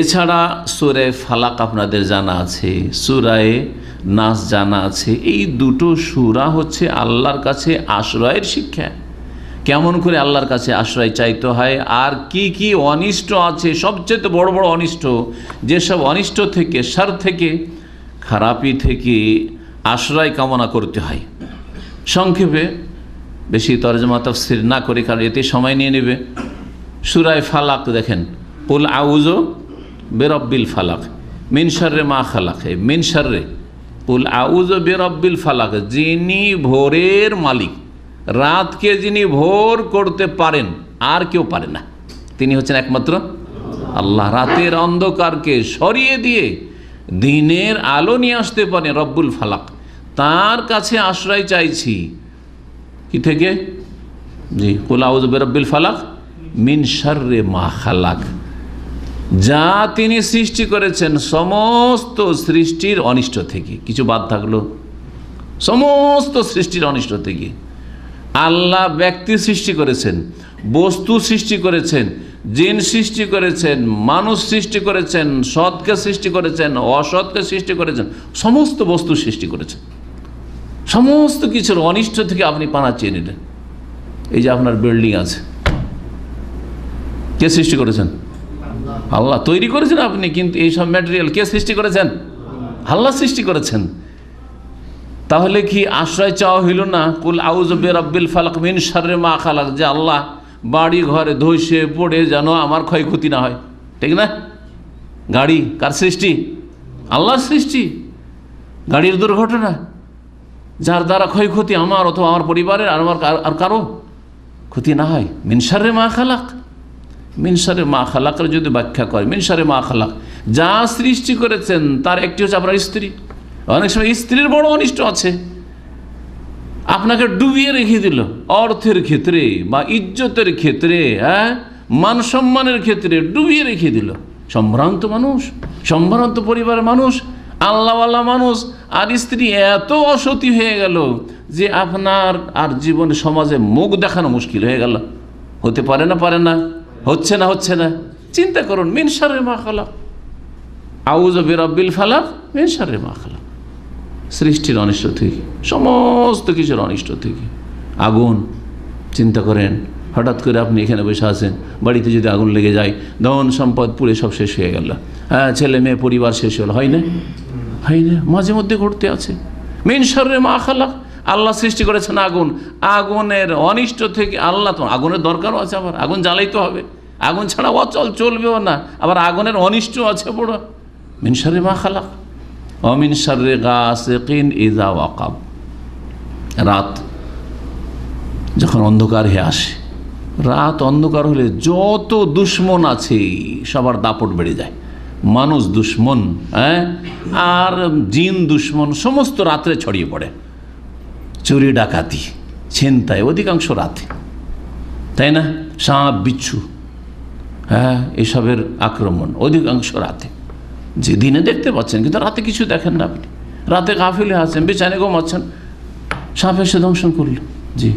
এছাড়া সূরা ফালাক আপনাদের জানা আছে, সূরা নাস জানা আছে। এই দুটো সূরা হচ্ছে আল্লাহর কাছে আশ্রয়ের শিক্ষা, কেমন করে আল্লাহর কাছে আশ্রয় চাইতে হয়, আর কি কি অনিষ্ট আছে, সবচেয়ে বড় বড় অনিষ্ট, যেসব অনিষ্ট থেকে, শার থেকে, খারাপি থেকে আশ্রয় কামনা করতে হয়। সংক্ষেপে, বেশি তরজমা তাফসীর না করে, কারণ এতে সময় নিয়ে নেবে। সূরা ফালাক দেখেন, কুল আউযু বিরাব্বিল ফালাক মিন শাররি মা খালাক। মিন শাররি, কুল আউযু বিরাব্বিল ফালাক, যিনি ভোরের মালিক, রাতকে যিনি ভোর করতে পারেন, আর কেউ পারে না, তিনি হচ্ছেন একমাত্র আল্লাহ। রাতের অন্ধকারকে সরিয়ে দিয়ে দিনের আলো নিয়ে আসতে পারেন রব্বুল ফালাক, তার কাছে আশ্রয় চাইছি। কি থেকে? জি, কুল আউযু বিরাব্বিল ফালাক মিন শাররি মা খালাক, যা তিনি সৃষ্টি করেছেন সমস্ত সৃষ্টির অনিষ্ট থেকে। কিছু বাদ থাকলো, সমস্ত সৃষ্টির অনিষ্ট থেকে। আল্লাহ ব্যক্তি সৃষ্টি করেছেন, বস্তু সৃষ্টি করেছেন, জিন সৃষ্টি করেছেন, মানুষ সৃষ্টি করেছেন, সৎকে সৃষ্টি করেছেন, অসৎকে সৃষ্টি করেছেন, সমস্ত বস্তু সৃষ্টি করেছেন। সমস্ত কিছুর অনিষ্ট থেকে আপনি পানা চেয়ে নিলেন। এই যে আপনার বিল্ডিং আছে, কে সৃষ্টি করেছেন? আল্লাহ। তৈরি করেছেন আপনি, কিন্তু এইসব ম্যাটেরিয়াল কে সৃষ্টি করেছেন? আল্লাহ সৃষ্টি করেছেন। তাহলে কি আশ্রয় চাওয়া হইল না? কুল আউযু বিরাব্বিল ফালাক মিন শাররি মা খালাক, যে আল্লাহ বাড়ি ঘরে ধসে পড়ে যেন আমার ক্ষয়ক্ষতি না হয়, ঠিক না? গাড়ি কার সৃষ্টি? আল্লাহর সৃষ্টি। গাড়ির দুর্ঘটনা, যার দ্বারা ক্ষয়ক্ষতি আমার অথবা আমার পরিবারের আর কারো ক্ষতি না হয়, মিন শাররি মা খালাক। মিন শাররি মা খালাকের যদি ব্যাখ্যা করে, মিন শাররি মা খালাক, যা সৃষ্টি করেছেন তার একটি হচ্ছে আপনার স্ত্রী। অনেক সময় স্ত্রীর বড় অনিষ্ট আছে, আপনাকে ডুবিয়ে রেখে দিল অর্থের ক্ষেত্রে বা ইজ্জতের ক্ষেত্রে, হ্যাঁ, মান সম্মানের ক্ষেত্রে ডুবিয়ে রেখে দিল। সম্ভ্রান্ত মানুষ, সম্ভ্রান্ত পরিবারের মানুষ, আল্লাহওয়ালা মানুষ, আর স্ত্রী এত অসতী হয়ে গেল যে আপনার আর জীবনে সমাজে মুখ দেখানো মুশকিল হয়ে গেল। হতে পারে না? পারে না? হচ্ছে না? হচ্ছে না? চিন্তা করুন। মিন শাররি মা খালাক, আউযু বিরাব্বিল ফালাক মিন শাররি মা খালাক, সৃষ্টির অনিষ্ট থেকে, সমস্ত কিছুর অনিষ্ট থেকে। আগুন, চিন্তা করেন, হঠাৎ করে আপনি এখানে বসে আছেন, বাড়িতে যদি আগুন লেগে যায়, ধন সম্পদ পুড়ে সব শেষ হয়ে গেল, হ্যাঁ, ছেলে মেয়ে পরিবার শেষ হলো, হয় না? হয় না? মাঝে মধ্যে ঘটতে আছে। মিন শাররি মা খালাক, আল্লাহ সৃষ্টি করেছেন আগুন, আগুনের অনিষ্ট থেকে। আল্লাহ তো আগুনের দরকারও আছে, আবার আগুন জ্বালাইতে হবে, আগুন ছাড়া অচল চলবেও না, আবার আগুনের অনিষ্ট আছে বড়। মিন শাররি মা খালাক ওয়া মিন শাররি গাসিকিন ইযা ওয়াকাব, রাত যখন অন্ধকার হয়ে আসে, রাত অন্ধকার হলে যত দুশ্মন আছে সবার দাপট বেড়ে যায়। মানুষ দুশ্মন, হ্যাঁ, আর জিন দুশ্মন, সমস্ত রাত্রে ছড়িয়ে পড়ে। চুরি ডাকাতি ছিনতাই অধিকাংশ রাতে, তাই না? সাপ বিচ্ছু, হ্যাঁ, এসবের আক্রমণ অধিকাংশ রাতে। যে দিনে দেখতে পাচ্ছেন, কিন্তু রাতে কিছু দেখেন না আপনি। রাতে গাফিলে আছেন, বিছানে ঘুমাচ্ছেন, সাপ এসে দংশন করল। জি,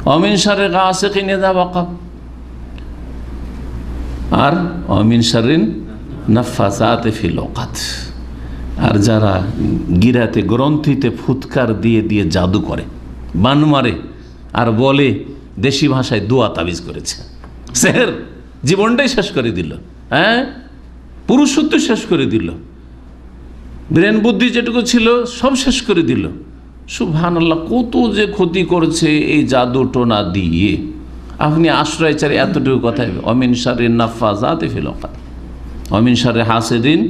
ওয়া মিন শাররি গাসিকিন ইযা ওয়াকাব, আর ওয়া মিন শাররি নাফাসাতি ফিল উকাদ, আর যারা গিরাতে গ্রন্থিতে ফুৎকার দিয়ে দিয়ে জাদু করে, বান মারে, আর বলে দেশি ভাষায় দোয়া তাবিজ করেছে, সেহের, জীবনটাই শেষ করে দিল, হ্যাঁ, পুরুষত্ব শেষ করে দিল, ব্রেন বুদ্ধি যেটুকু ছিল সব শেষ করে দিল। সুবহানাল্লাহ, কত যে ক্ষতি করেছে এই জাদু টোনা দিয়ে। আপনি আশ্রয় চাই এতটুকু কথাই, ওয়া মিন শাররি নাফাসাতি ফিল উকাদ ওয়া মিন শাররি হাসিদিন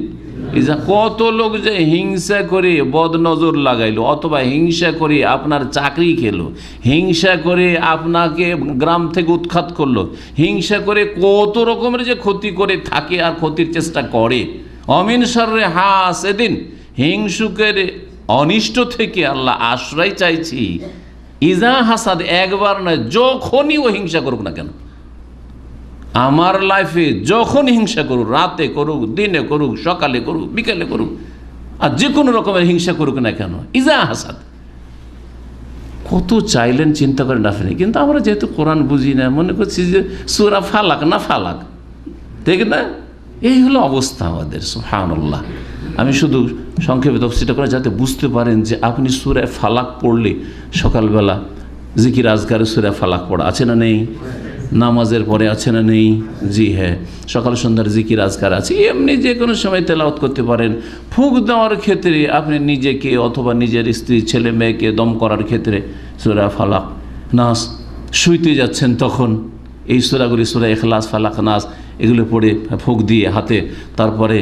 ইযা। কত লোক যে হিংসা করে বদনজর লাগাইলো, অথবা হিংসা করে আপনার চাকরি খেলো, হিংসা করে আপনাকে গ্রাম থেকে উৎখাত করলো, হিংসা করে কত রকমের যে ক্ষতি করে থাকে আর ক্ষতির চেষ্টা করে। ওয়া মিন শাররি হাসিদিন, হিংসুকের অনিষ্ট থেকে আল্লাহ আশ্রয় চাইছি। ইজা হাসাদ, একবার নয়, যখনই ও হিংসা করুক না কেন, আমার লাইফে যখন হিংসা করুক, রাতে করুক, দিনে করুক, সকালে করুক, বিকালে করুক, আর যে কোনো রকমের হিংসা করুক না কেন, ইজা হাসাদ। কত চাইলেন চিন্তা করেন আপনি। কিন্তু আমরা যেহেতু কোরআন বুঝি না, মনে করছি যে সূরা ফালাক না ফালাক, ঠিক না? এই হলো অবস্থা আমাদের। সুবহানাল্লাহ। আমি শুধু সংক্ষেপে তফসিরটা করে যাতে বুঝতে পারেন যে আপনি সূরা ফালাক পড়লে সকালবেলা জিকির আজকারে সূরা ফালাক পড়া আছে না নেই? নামাজের পরে আছে না নেই? জি হ্যাঁ, সকাল সন্ধ্যার জিকির আজকার আছে। এমনি যে কোনো সময় তেলাওয়াত করতে পারেন। ফুঁক দেওয়ার ক্ষেত্রে আপনি নিজেকে অথবা নিজের স্ত্রী ছেলে মেয়েকে দম করার ক্ষেত্রে সূরা ফালাক নাস, শুইতে যাচ্ছেন তখন এই সূরাগুলি সূরা ইখলাস, ফালাক, নাস এগুলো পড়ে ফুঁক দিয়ে হাতে, তারপরে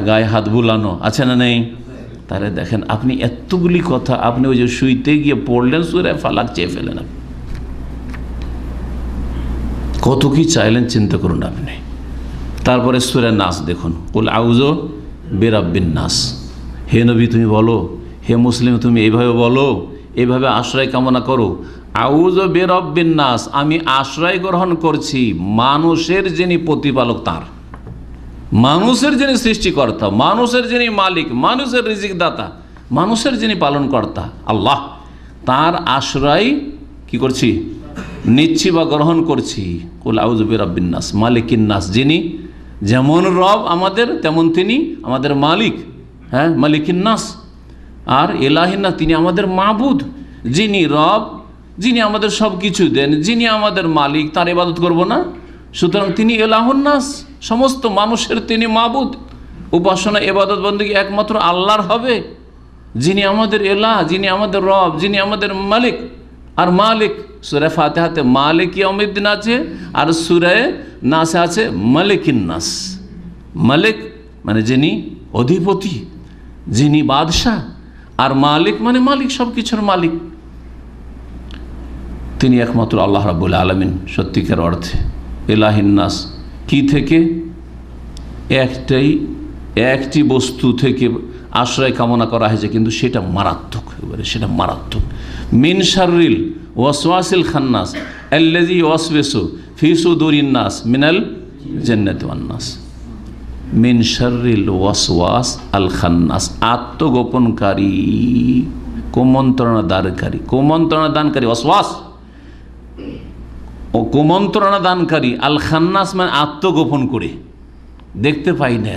গায়ে হাত বুলানো আছে না নেই? তাহলে দেখেন আপনি এতগুলি কথা আপনি ওই যে শুইতে গিয়ে পড়লেন সূরা ফালাক চেয়ে ফেলেন। কত কি চাইলেন চিন্তা করুন আপনি। তারপরে সূরা নাস দেখুন, কুল আউযু বিরাব্বিন নাস। হে নবী তুমি বলো, হে মুসলিম তুমি এইভাবে বলো, এইভাবে আশ্রয় কামনা করো। আউযু বিরাব্বিন নাস, আমি আশ্রয় গ্রহণ করছি মানুষের যিনি প্রতিপালক তার, মানুষের যিনি সৃষ্টিকর্তা, মানুষের যিনি মালিক, মানুষের রিজিক দাতা, মানুষের যিনি পালনকর্তা আল্লাহ, তার আশ্রয় কি করছি? নিচ্ছি বা গ্রহণ করছি। কুল আউযু বিরাব্বিন নাস মালিকিন নাস, যিনি যেমন রব আমাদের তেমন তিনি আমাদের মালিক। হ্যাঁ, মালিকিন নাস। আর ইলাহিন নাস, তিনি আমাদের মাবুদ, যিনি রব, যিনি আমাদের সব কিছু দেন, যিনি আমাদের মালিক, তার ইবাদত করব না? সুতরাং তিনি ইলাহুন নাস, সমস্ত মানুষের তিনি মাবুদ। উপাসনা ইবাদত বন্দেগী একমাত্র আল্লাহর হবে, যিনি আমাদের ইলাহ, যিনি আমাদের রব, যিনি আমাদের মালিক। আর মালিক সূরা ফাতিহাতে মালিক ইয়াউমিদ্দিন আছে, আর সূরা নাসে আছে মালিকিন নাস। মালিক মানে যিনি অধিপতি, যিনি বাদশাহ, আর মালিক মানে মালিক, সব কিছুর মালিক। তিনি একমাত্র আল্লাহ রাব্বুল আলামিন সত্যিকার অর্থে। ইলাহিন নাস কি থেকে? একটি বস্তু থেকে আশ্রয় কামনা করা হয়েছে, কিন্তু সেটা মারাত্মক, এবারে সেটা মারাত্মক। মিন শাররিল ওয়াসওয়াসিল খান্নাস আল্লাযী ইউওয়াসওয়িসু ফি সুদুরিন নাস মিনাল জান্নাতি ওয়ান নাস। মিন শাররিল ওয়াসওয়াস আল খান্নাস, আত্মগোপনকারী, কুমন্ত্রণা দানকারী ওয়াসওয়াস, ও কুমন্ত্রণা দানকারী। আল খান্নাস মানে আত্মগোপন করে, দেখতে পাই না।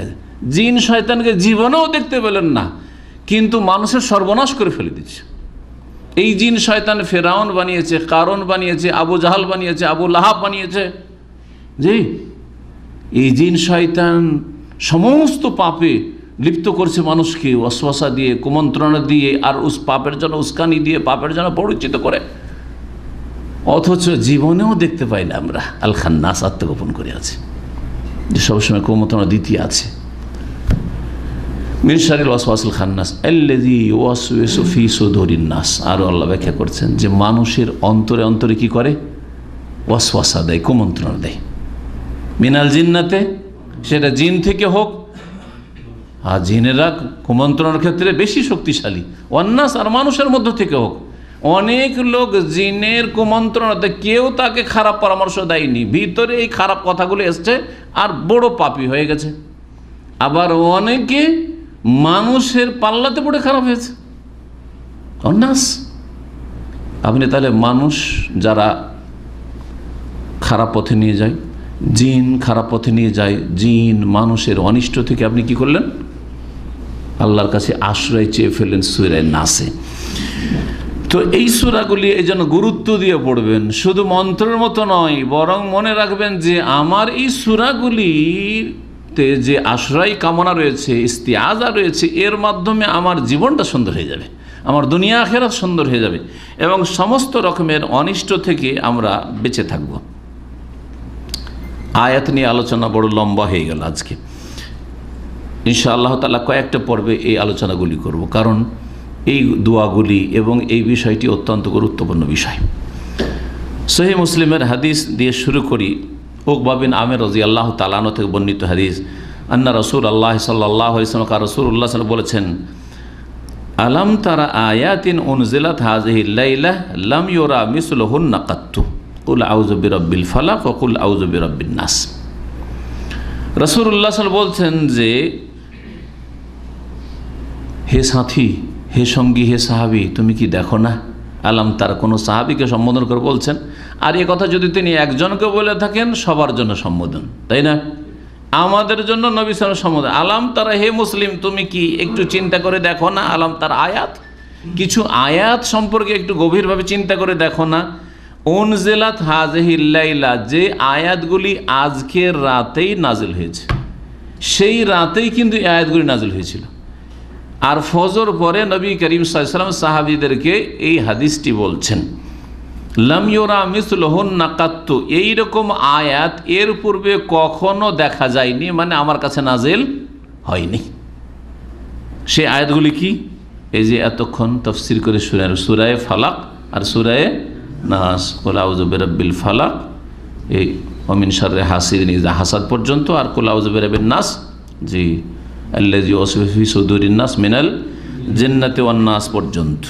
জিন শয়তানকে জীবনেও দেখতে পেলেন না, কিন্তু মানুষের সর্বনাশ করে ফেলে দিচ্ছে। এই জিন শয়তান ফেরাউন বানিয়েছে, কারণ বানিয়েছে, আবু জাহাল বানিয়েছে, আবু লাহাব বানিয়েছে। জি, এই জিন শয়তান সমস্ত পাপে লিপ্ত করছে মানুষকে, ওয়াসওয়াসা দিয়ে, কুমন্ত্রণা দিয়ে, আর পাপের জন্য উস্কানি দিয়ে, পাপের জন্য পরিচিত করে। অথচ জীবনেও দেখতে পাই না আমরা। আল খান্নাস আত্মগোপন করে আছে, যে সবসময় কুমন্ত্রণা দিতে আছে। মিন শাররিল ওয়াসওয়াসিল খান্নাস আল্লাযী ইউওয়াসওয়িসু ফি সুদুরিন নাস। আরও আল্লাহ ব্যাখ্যা করছেন যে মানুষের অন্তরে অন্তরে কি করে? ওয়াসওয়াসা দেয়, কুমন্ত্রণা দেয়। মিনাল জিন্নাতে, সেটা জিন থেকে হোক, আর জিনেরা কুমন্ত্রণার ক্ষেত্রে বেশি শক্তিশালী। ওয়ান্নাস, আর মানুষের মধ্য থেকে হোক। অনেক লোক জিনের কুমন্ত্রণাতে কেউ তাকে খারাপ পরামর্শ দেয়নি, ভিতরে এই খারাপ কথাগুলো এসছে আর বড় পাপী হয়ে গেছে। আবার অনেকে মানুষের পাল্লাতে পড়ে খারাপ হয়েছে। অন্যাস। আপনি তাহলে মানুষ যারা খারাপ পথে নিয়ে যায়, জিন খারাপ পথে নিয়ে যায়, জিন মানুষের অনিষ্ট থেকে আপনি কি করলেন? আল্লাহর কাছে আশ্রয় চেয়ে ফেললেন সূরা নাসে। তো এই সূরাগুলি এই জন্য গুরুত্ব দিয়ে পড়বেন, শুধু মন্ত্রের মতো নয়, বরং মনে রাখবেন যে আমার এই সূরাগুলিতে যে আশ্রয় কামনা রয়েছে, ইস্তিআজা রয়েছে, এর মাধ্যমে আমার জীবনটা সুন্দর হয়ে যাবে, আমার দুনিয়া আখিরাত সুন্দর হয়ে যাবে, এবং সমস্ত রকমের অনিষ্ট থেকে আমরা বেঁচে থাকব। আয়াত নিয়ে আলোচনা বড় লম্বা হয়ে গেল আজকে। ইনশাআল্লাহ তাআলা কয়েকটা পর্বে এই আলোচনাগুলি করব, কারণ এই দোয়াগুলি এবং এই বিষয়টি অত্যন্ত গুরুত্বপূর্ণ বিষয়। সহিহ মুসলিমের হাদিস দিয়ে শুরু করি। উকবা বিন আমির রাদিয়াল্লাহু তাআলা আনহু থেকে বর্ণিত হাদিস, আন্না রাসূলুল্লাহ সাল্লাল্লাহু আলাইহি ওয়াসাল্লাম রাসূলুল্লাহ সাল্লাল্লাহু আলাইহি বলেছেন, আলাম তারা আয়াতিন উনজিলাত হাযিহিল লাইলা লাম ইউরা মিসলুহুন্না কাত্তু কুল আউযু বিরাব্বিল ফালাক ওয়া কুল আউযু বিরাব্বিন নাস। রাসূলুল্লাহ সাল্লাল্লাহু আলাইহি বলছেন যে, হে সাথী, হে সঙ্গী, হে সাহাবী, তুমি কি দেখো না? আলাম তার কোনো সাহাবীকে সম্বোধন করে বলছেন। আর এ কথা যদি তিনি একজনকে বলে থাকেন, সবার জন্য সম্বোধন, তাই না? আমাদের জন্য নবী সাল্লাল্লাহু আলাইহি ওয়াসাল্লাম আলাম তারা, হে মুসলিম তুমি কি একটু চিন্তা করে দেখো না, আলাম তার আয়াত, কিছু আয়াত সম্পর্কে একটু গভীরভাবে চিন্তা করে দেখো না। উনজিলাত হাযিহিল লাইলা, যে আয়াতগুলি আজকের রাতেই নাজিল হয়েছে, সেই রাতেই কিন্তু এই আয়াতগুলি নাজিল হয়েছিল। আর ফজর পরে নবী করিম সাল্লাল্লাহু আলাইহি ওয়াসাল্লাম সাহাবীদেরকে এই হাদিসটি বলছেন, লাম ইউরা মিসলুহুন্না কাত্তু, এইরকম আয়াত এর পূর্বে কখনো দেখা যায়নি, মানে আমার কাছে নাজিল হয়নি। সেই আয়াতগুলি কি? এই যে এতক্ষণ তাফসীর করে শুনলেন, সূরা ফালাক আর সূরা নাস, কুল আউযু বিরাব্বিল ফালাক, এই ওমিন শাররি হাসিদিন ইযা হাসাদ পর্যন্ত, আর কুল আউযু বিরাব্বিন নাস, জি আল্লাযী ওয়াসওয়াসু ফি সুদুরিন নাস মিনাল জিন্নাতি ওয়ান নাস পর্যন্ত।